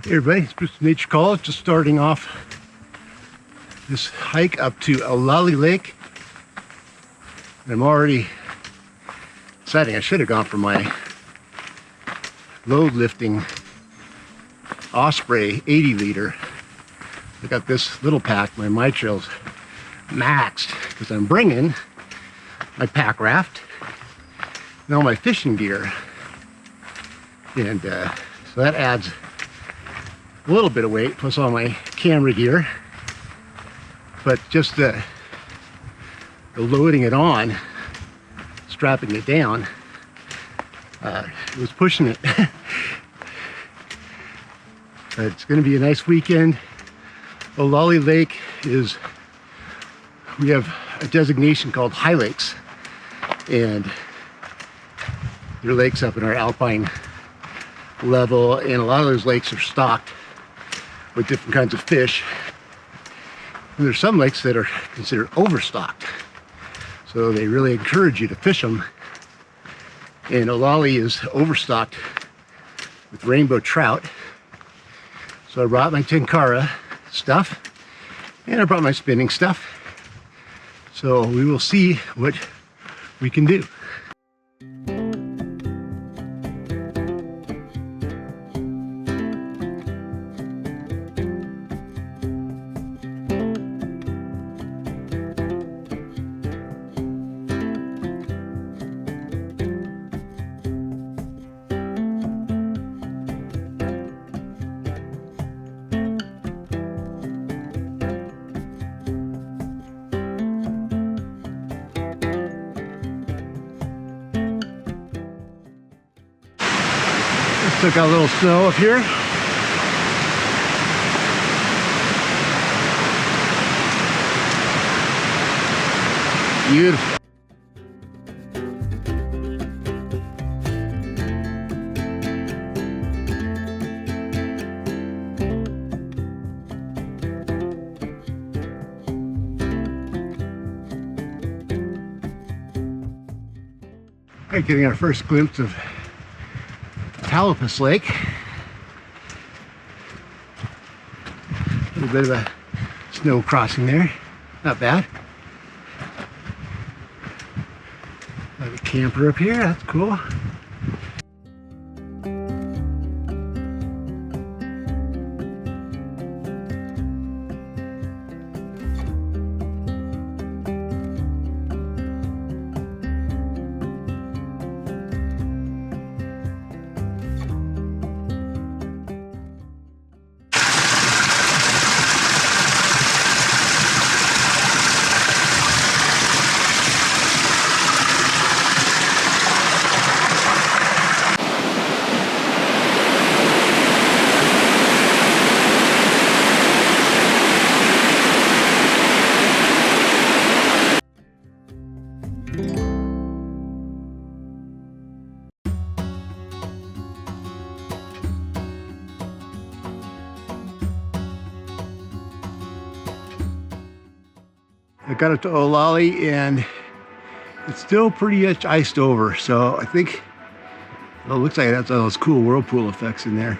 Hey everybody, it's Mr. Nature Calls, just starting off this hike up to Talapus Lake. I'm already deciding I should have gone for my load lifting Osprey 80 liter. I got this little pack, my trail's maxed because I'm bringing my Packraft and all my fishing gear, and so that adds a little bit of weight plus all my camera gear. But just the loading it on, strapping it down, it was pushing it. But it's going to be a nice weekend. Talapus Lake is, we have a designation called high lakes, and there are lakes up in our alpine level, and a lot of those lakes are stocked with different kinds of fish. And there's some lakes that are considered overstocked, so they really encourage you to fish them. And Talapus is overstocked with rainbow trout, so I brought my Tenkara stuff and I brought my spinning stuff, so we will see what we can do. Still got a little snow up here. Beautiful. All right, getting our first glimpse of Talapus Lake. A little bit of a snow crossing there. Not bad. Got a camper up here. That's cool. I got it to Talapus and it's still pretty much iced over, so I think, well, it looks like that's all those cool whirlpool effects in there.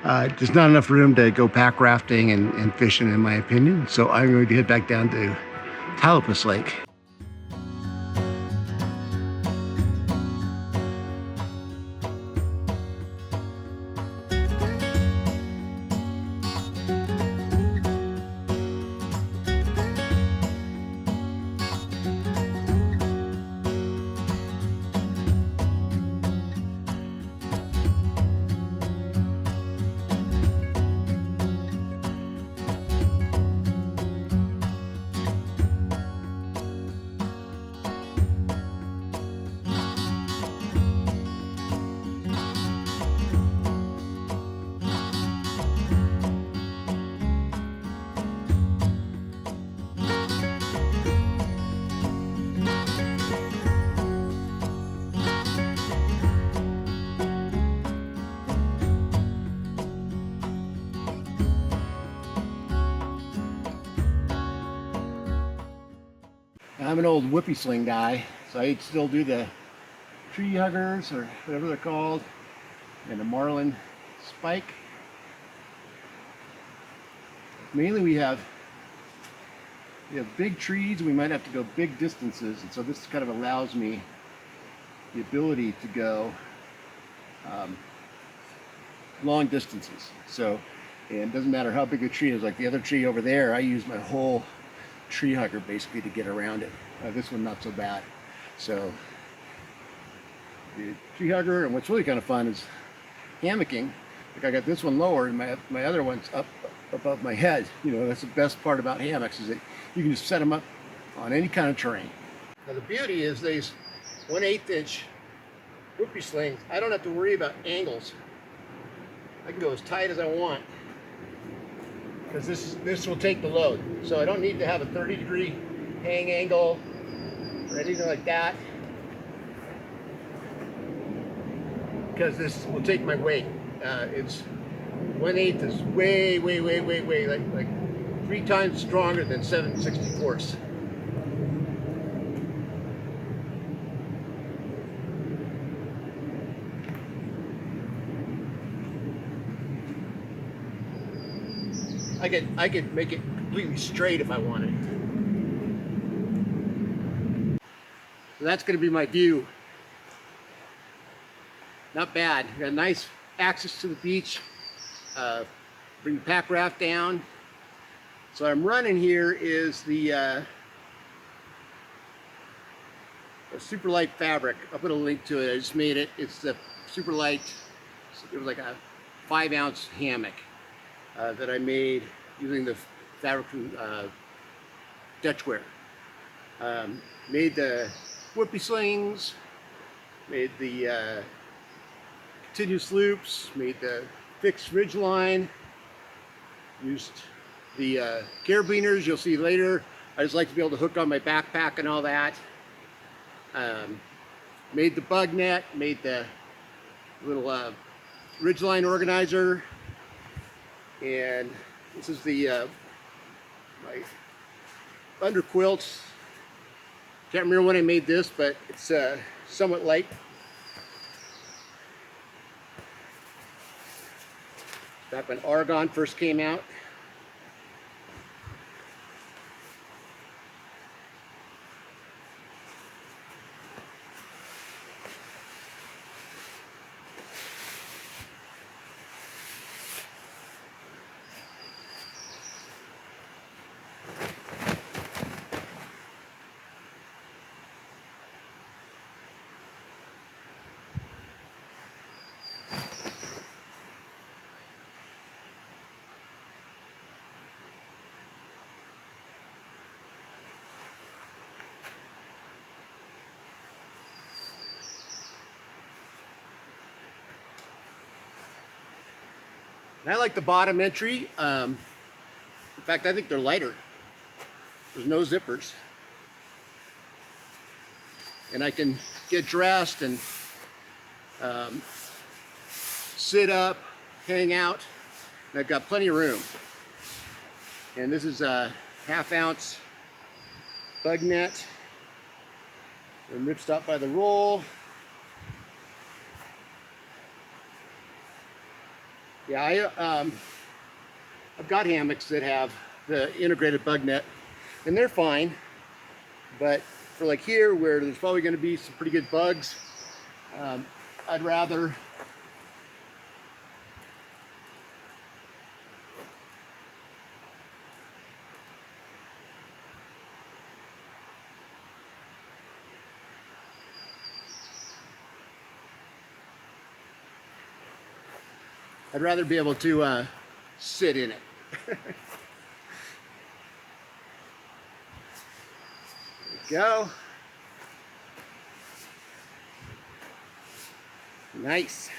There's not enough room to go pack rafting and fishing, in my opinion, so I'm going to head back down to Talapus Lake. I'm an old whippy sling guy, so I still do the tree huggers or whatever they're called, and a marlin spike. mainly we have big trees, and we might have to go big distances, and so this kind of allows me the ability to go long distances. So, and it doesn't matter how big a tree is. Like the other tree over there, I use my whole tree hugger basically to get around it. This one not so bad. So the tree hugger, and what's really kind of fun is hammocking. Like I got this one lower, and my other one's up above my head. You know, that's the best part about hammocks, is that you can just set them up on any kind of terrain. Now the beauty is these 1/8 inch whoopee slings, I don't have to worry about angles. I can go as tight as I want, because this will take the load. So I don't need to have a 30-degree hang angle or anything like that, because this will take my weight. It's 1/8 is way like 3 times stronger than 7/64. I could make it completely straight if I wanted. So that's going to be my view. Not bad. Got a nice access to the beach. Bring the Packraft down. So what I'm running here is the super light fabric. I'll put a link to it. I just made it. It's the super light. It was like a 5-ounce hammock that I made using the fabric from Dutchware. Made the whoopee slings, made the continuous loops, made the fixed ridge line, used the carabiners you'll see later. I just like to be able to hook on my backpack and all that. Made the bug net, made the little ridge line organizer, and this is the my under quilts. Can't remember when I made this, but it's somewhat light. Back when Argon first came out. And I like the bottom entry. In fact, I think they're lighter. There's no zippers. And I can get dressed and sit up, hang out, and I've got plenty of room. And this is a 1/2 ounce bug net. And ripstop by the roll. Yeah, I've got hammocks that have the integrated bug net, and they're fine. But for like here, where there's probably going to be some pretty good bugs, I'd rather be able to sit in it. There we go. Nice.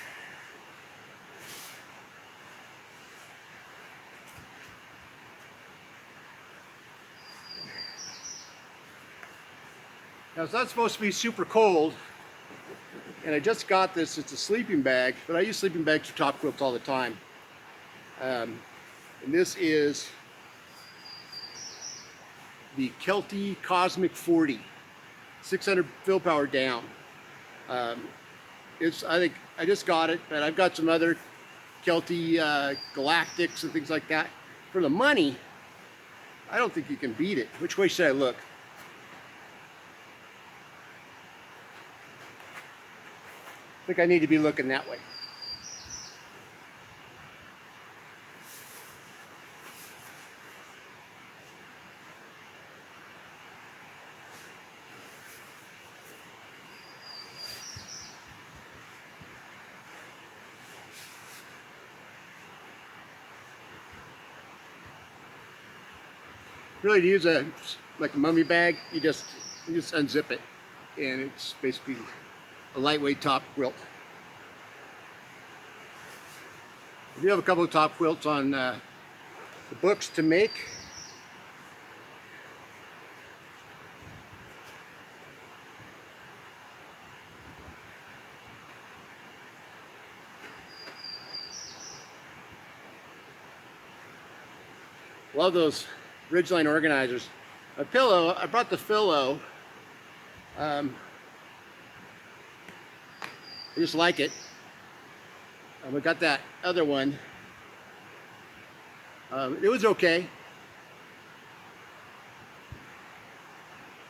Now it's not supposed to be super cold, and I just got this. It's a sleeping bag, but I use sleeping bags for top quilts all the time. And this is the Kelty Cosmic 40, 600 fill power down. I think I just got it, but I've got some other Kelty Galactics and things like that. for the money, I don't think you can beat it. Which way should I look? I think I need to be looking that way. Really, to use like a mummy bag, you just unzip it, and it's basically a lightweight top quilt. I do have a couple of top quilts on the books to make. Love those Ridgeline organizers. A pillow, I brought the pillow. I just like it. We got that other one. It was okay.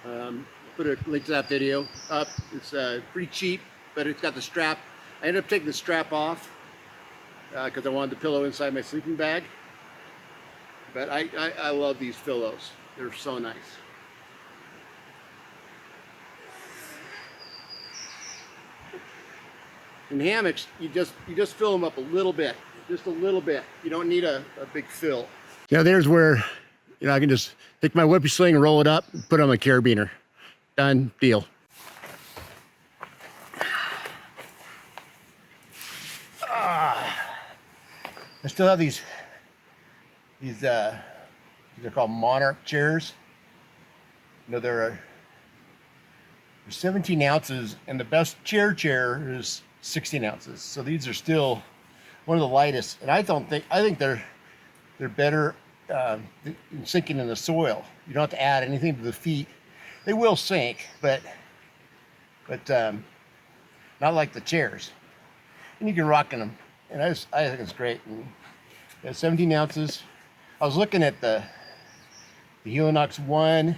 Put a link to that video up. It's pretty cheap, but it's got the strap. I ended up taking the strap off because I wanted the pillow inside my sleeping bag. But I love these pillows. They're so nice. In hammocks, you just fill them up a little bit, just a little bit. You don't need a big fill. Now there's where, you know, I can just take my whippy sling and roll it up, and put it on my carabiner. Done deal. I still have these are called Monarch chairs. You know, they're 17 ounces, and the best chair is 16 ounces. So these are still one of the lightest, and I think they're better in sinking in the soil. You don't have to add anything to the feet. They will sink, but not like the chairs. And you can rock in them, and I think it's great. And yeah, 17 ounces. I was looking at the Helinox 1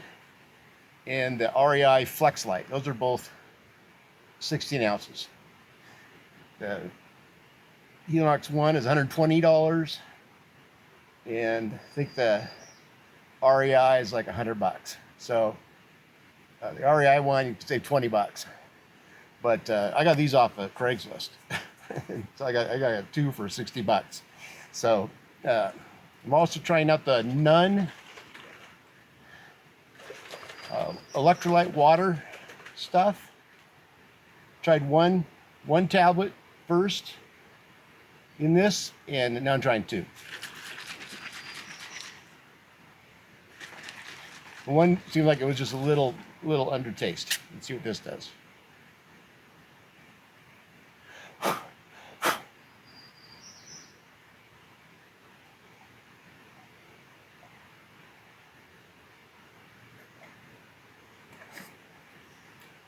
and the REI Flex Light. Those are both 16 ounces. The Helinox 1 is $120, and I think the REI is like $100. So the REI one, you can save $20. But I got these off of Craigslist. So I got two for $60. So I'm also trying out the Nun electrolyte water stuff. Tried one tablet first in this, and now I'm trying two. One seemed like it was just a little undertaste. Let's see what this does.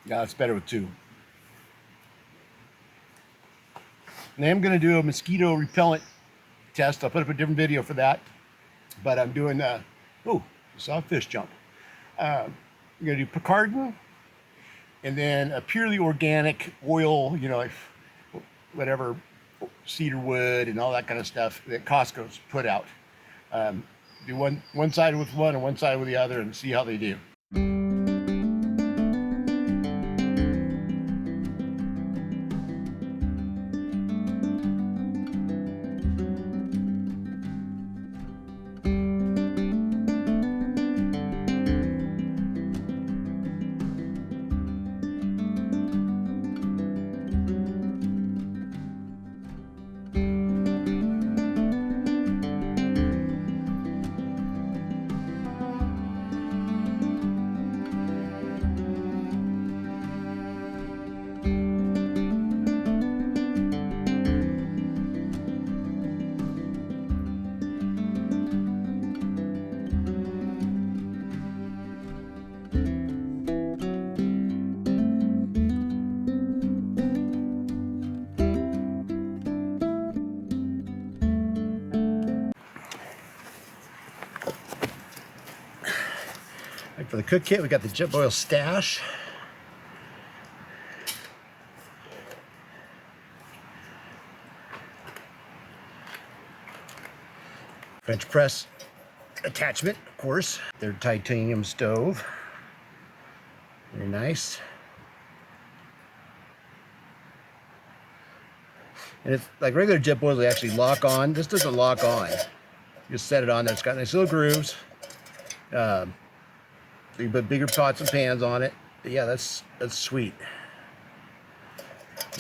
Yeah, it's better with two. And I am going to do a mosquito repellent test. I'll put up a different video for that. But I'm doing, oh, I saw a fish jump. I'm going to do Packraft, and then a purely organic oil, you know, like whatever, cedar wood and all that kind of stuff that Costco's put out. Do one side with one and one side with the other, and see how they do. For the cook kit, we got the Jetboil Stash. French press attachment, of course. Their titanium stove. Very nice. And it's like regular Jetboils, they actually lock on. This doesn't lock on. You just set it on there. It's got nice little grooves. You put bigger pots and pans on it. But yeah, that's sweet.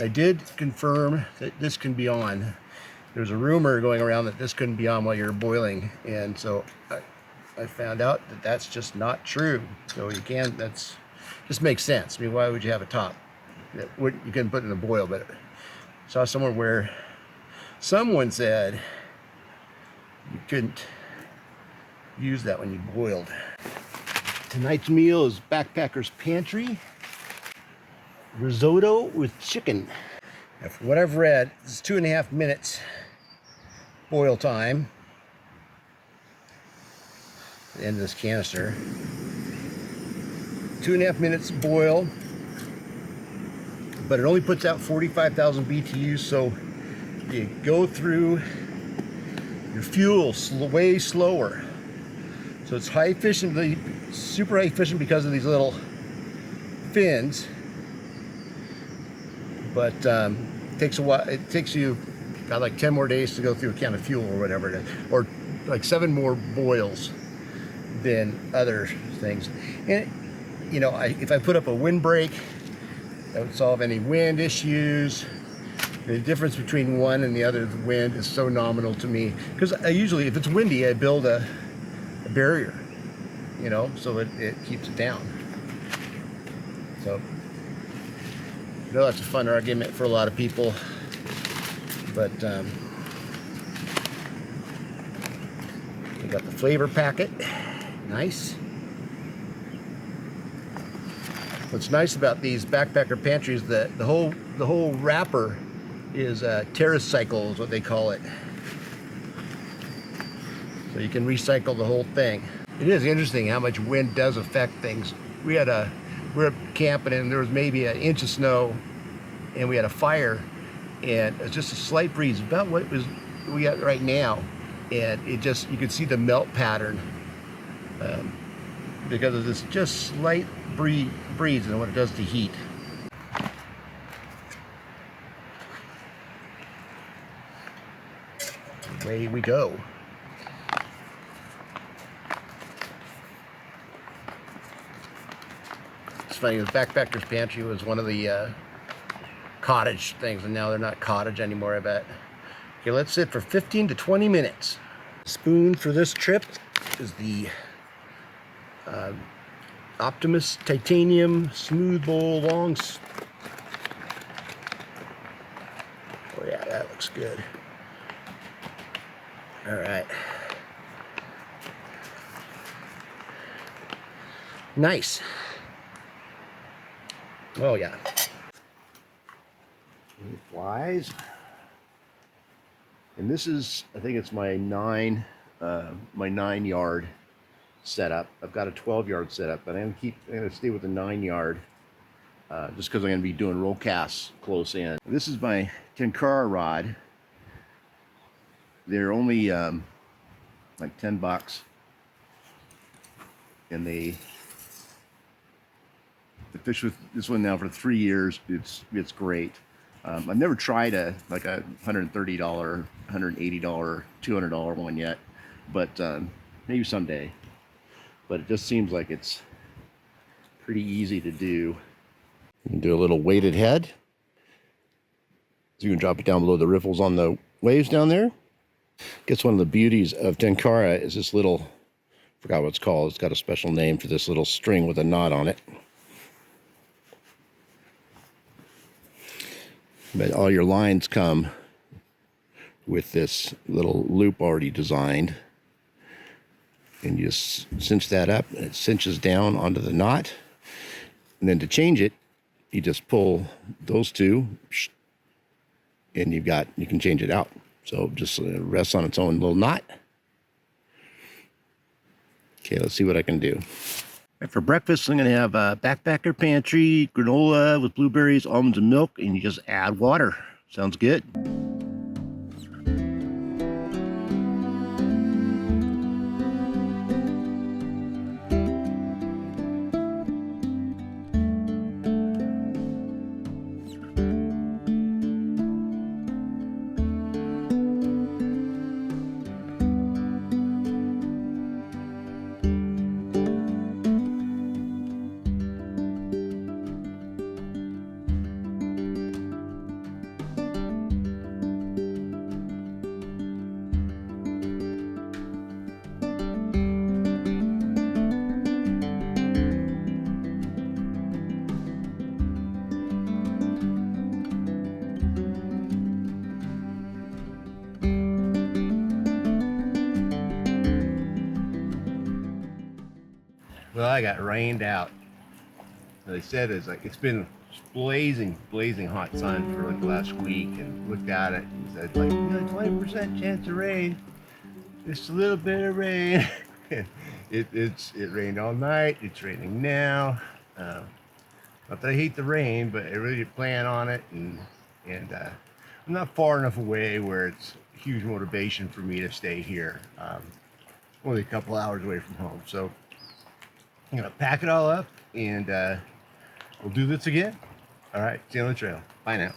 I did confirm that this can be on. There's a rumor going around that this couldn't be on while you're boiling, and so I found out that that's just not true. So you can. That's just makes sense. I mean, why would you have a top that you can put in a boil? But I saw somewhere where someone said you couldn't use that when you boiled. Tonight's meal is Backpacker's Pantry. Risotto with chicken. Now, from what I've read, it's 2.5 minutes boil time. The end of this canister. 2.5 minutes boil, but it only puts out 45,000 BTUs, so you go through your fuel way slower. So it's high efficiently, super high efficient because of these little fins. But it takes a while. It takes you got like 10 more days to go through a can of fuel or whatever it is, or like 7 more boils than other things. And you know, if I put up a windbreak, that would solve any wind issues. The difference between one and the other, the wind, is so nominal to me, because I usually, if it's windy, I build a barrier, you know, so it keeps it down. So I know that's a fun argument for a lot of people, but we got the flavor packet. Nice. What's nice about these backpacker pantries, that the whole wrapper is TerraCycle is what they call it. So you can recycle the whole thing. It is interesting how much wind does affect things. We were camping and there was maybe 1 inch of snow, and we had a fire, and it's just a slight breeze, about what we got right now, and you could see the melt pattern because of this just slight breeze and what it does to heat. Away we go. It's funny, the Backpacker's Pantry was one of the cottage things, and now they're not cottage anymore, I bet. Okay, let's sit for 15 to 20 minutes. Spoon for this trip is the Optimus Titanium Smooth Bowl Long. Oh yeah, that looks good. All right. Nice. Oh yeah. Any flies. And this is, I think it's my 9 yard setup. I've got a 12-yard setup, but I'm gonna stay with the 9-yard just because I'm gonna be doing roll casts close in. This is my Tenkara rod. They're only like $10, and the fish with this one now for 3 years. It's great. I've never tried a $130, $180, $200 one yet, but maybe someday. But it just seems like it's pretty easy to do. You can do a little weighted head. So you can drop it down below the riffles on the waves down there. I guess one of the beauties of Tenkara is this little, forgot what it's called. It's got a special name for this little string with a knot on it. But all your lines come with this little loop already designed. And you just cinch that up, and it cinches down onto the knot. And then to change it, you just pull those two, and you can change it out. So just rests on its own little knot. Okay, let's see what I can do. And for breakfast, I'm going to have a backpacker pantry, granola with blueberries, almonds, and milk, and you just add water. Sounds good. Well, I got rained out. They said it's been blazing hot sun for like the last week, and looked at it and said like 20% chance of rain. Just a little bit of rain. It rained all night. It's raining now. Not that I hate the rain, but I really plan on it, and I'm not far enough away where it's huge motivation for me to stay here. Only a couple hours away from home, so I'm gonna pack it all up and we'll do this again. All right, see you on the trail. Bye now.